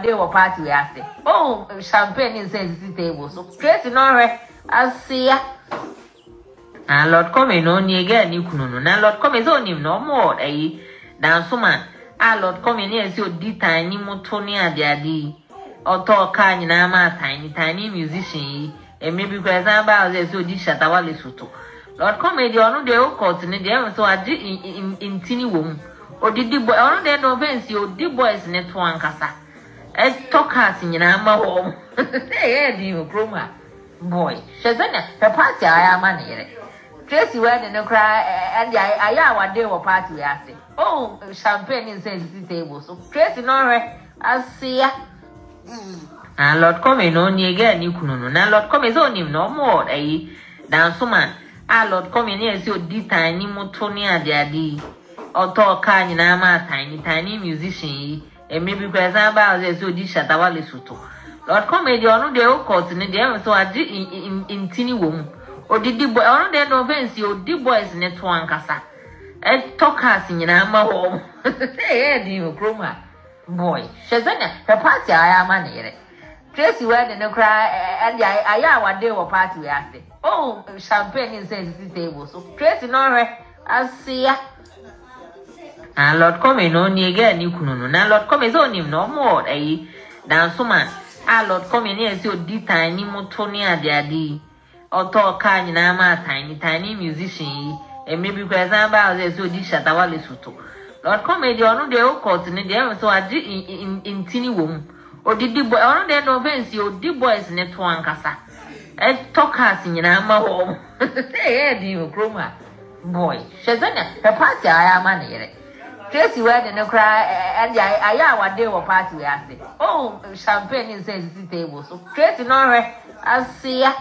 they were party we asked. Oh, champagne is at the table. So Tracy Norre, I see ya. And Lord Come on ye again, you couldn't. Now Lord Come is on him no more, eh? Down so man. Ah, Lord Come in here, so D tiny motonia, dear or talk kind nama tiny musician, and maybe because I'm about this so this Shatta Wale Soto. Lord Come in the honor the old court in the so I did in tinny womb. Or did the boy on there no fancy or the boys net one cassa. Talk us in your home. Hey, you groomer. Boy, Shazana, her party I am money. Tracy went and cry, and I one day or party we asked. Oh, champagne is at the table. So Tracy Norre, I see ya. And Lord Come on ye again, you couldn't. Now Lord Come is on him no more, eh? Down so man. Ah, Lord Come in here, so D tiny motonia, dear or talk kind nama tiny musician. And maybe because I'm about this so this Shatta Wale Soto. Lord Come in the honor the old court in the so I did in tinny womb. Or did the boy on there no fancy or the boys net one cassa. And talk us in your home. Hey, you groomer. Boy, Shazana, her party I am money. Tracy went and cry, and I one day or party we asked. Oh, champagne is at the table. So Tracy Norre, I see ya. And Lord Come on ye again, you couldn't. Now Lord Come is on him no more, eh? Down so man. Ah, Lord Come in here, so D tiny motonia, dear or talk kind nama tiny musician, and maybe because I'm about this so this Shatta Wale Soto. Lord Come in the honor the old court in the so I did in tinny womb. Or did the boy on there no fancy or the boys net one cassa. And talk us in your home. Hey, you groomer. Boy, Shazana, her party I am money. Tracy went and cry, and I one day or party we asked. Oh, champagne is at the table. So Tracy Norre, I see ya.